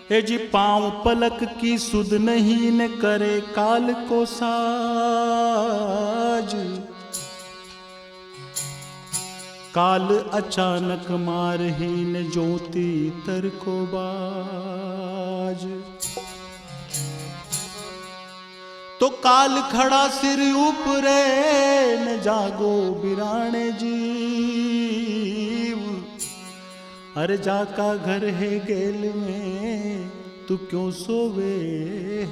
ए जी पांव पलक की सुध नहीं न करे काल को साज। काल अचानक मारहीन ज्योति तर को बाज। तो काल खड़ा सिर ऊपरे न जागो बिराने जीव। अरे जाका घर है गेल में तू क्यों सोवे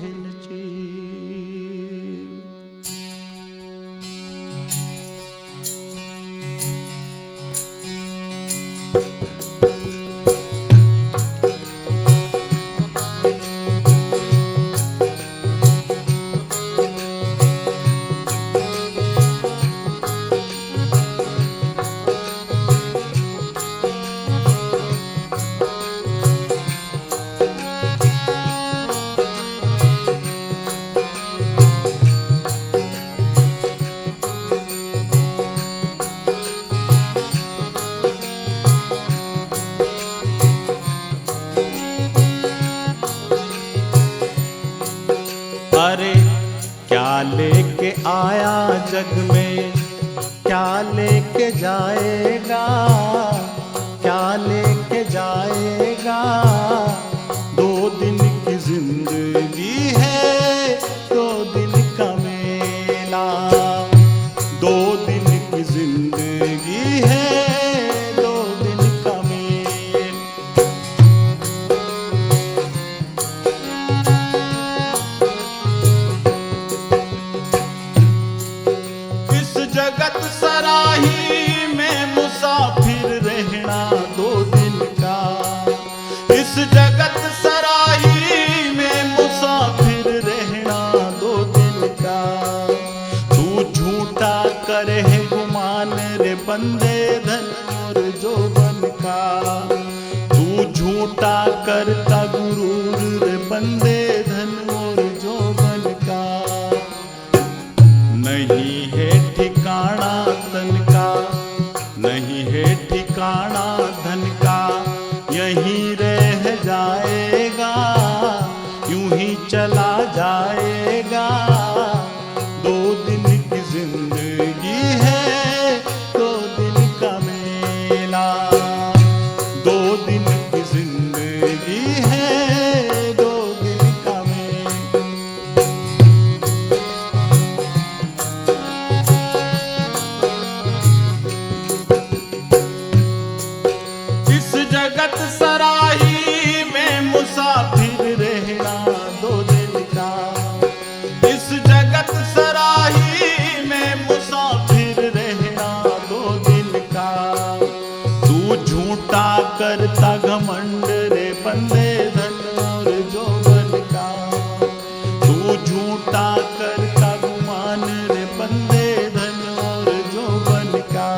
है नचीव। अरे क्या लेके आया जग में, क्या लेके जाएगा, क्या लेके जाएगा। 2 दिन की जिंदगी है, 2 दिन का मेला। 2 दिन की जिंदगी है, 2 दिन का मेला। जगत सराही में मुसाफिर रहना 2 दिन का। इस जगत सराही में मुसाफिर रहना 2 दिन का। तू झूठा करे है गुमान रे बंदे धन और जोबन का। तू झूठा करता गुरूर रे बंदे धन और जोबन का। नहीं है ठिकाना तन का, नहीं है ठिकाना धन का। यहीं रह जाएगा, यूं ही चला जाएगा। 2 दिन की जिंदगी है, 2 दिन का मेला। 2 दिन की जिंदगी है, 2 दिन का मेला। जगत सराही में मुसाफिर रहना 2 दिन का। इस जगत सराही में मुसाफिर रहना 2 दिन का। तू झूठा करता घमंड रे बंदे धन और जोबन का। तू झूठा करता गुमान रे बंदे धन और जोबन का।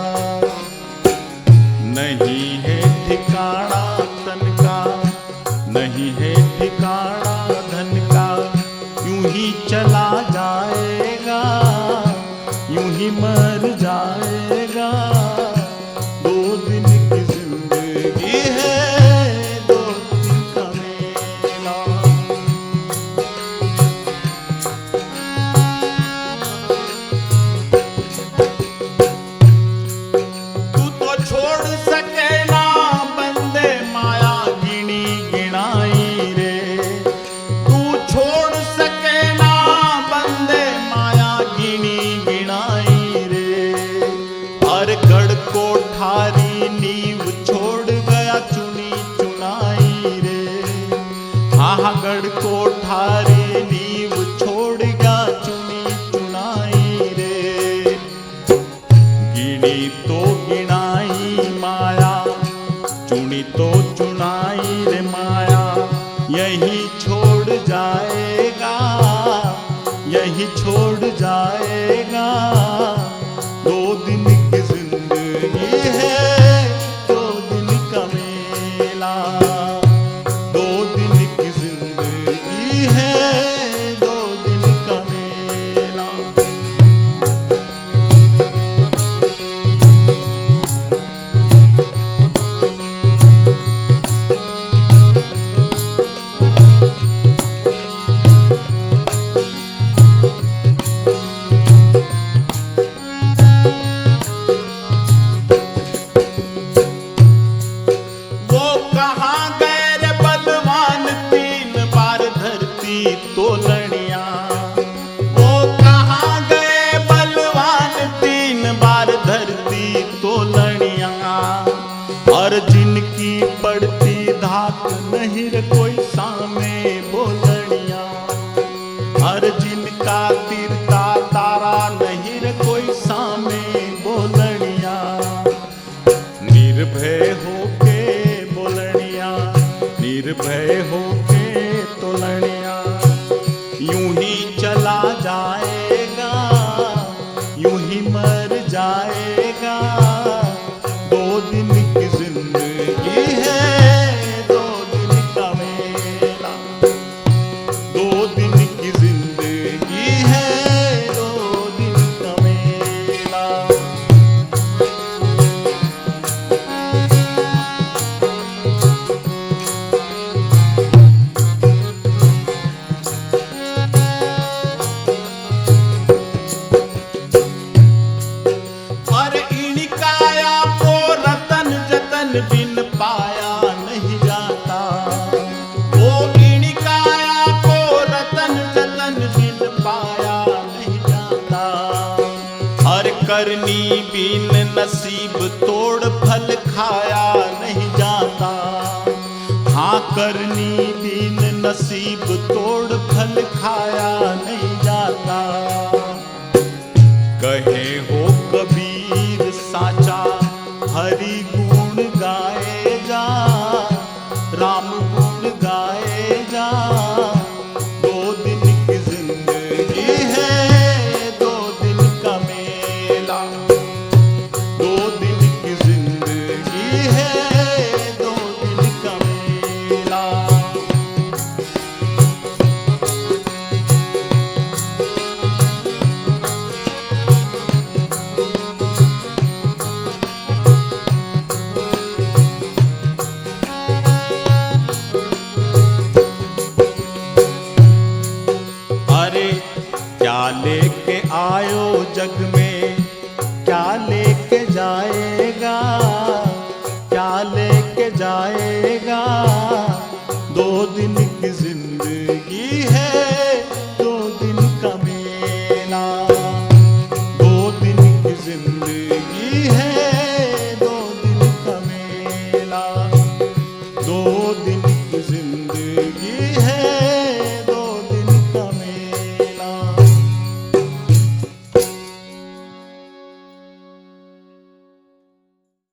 नहीं है ठिकाना तन का, नहीं है ठिकाना धन का। यूं ही चला जाएगा, यूं ही मर जाएगा। 2 दिन की जिंदगी है, 2 दिन का मेला। तू तो छोड़ सके ना बंदे माया गिनी गिनाई रे। तू छोड़ सके ना बंदे माया गिनी गिनाई रे। हर गढ़ कोठारी नींव छोड़ गया चुनी चुनाई रे। हाँ गढ़ कोठारी नींव छोड़ गया चुनी चुनाई रे। गिनी तो गिनाई माया, चुनी तो चुनाई रे माया। यही छोड़ जाएगा, यही छोड़ जाएगा। 2 दिन की जिंदगी है, 2 दिन का मेला। 2 दिन की जिंदगी है, 2 दिन का मेला। करनी बिन नसीब तोड़ फल खाया नहीं जाता। हाँ करनी बिन नसीब तोड़ फल खाया नहीं जाता। कहे हो कबीर साचा हरि गुण गाए जा, राम गुण गाए जा। दो दिन की जिंदगी है, दो दिन का मेला। दो दिन की जिंदगी है, दो दिन का मेला। अरे क्या लेके आयो जग में, क्या लेके जाएगा, क्या लेके जाएगा। दो दिन की जिंदगी है, दो दिन का मेला। दो दिन की जिंदगी है, दो दिन का मेला। दो दिन की जिंदगी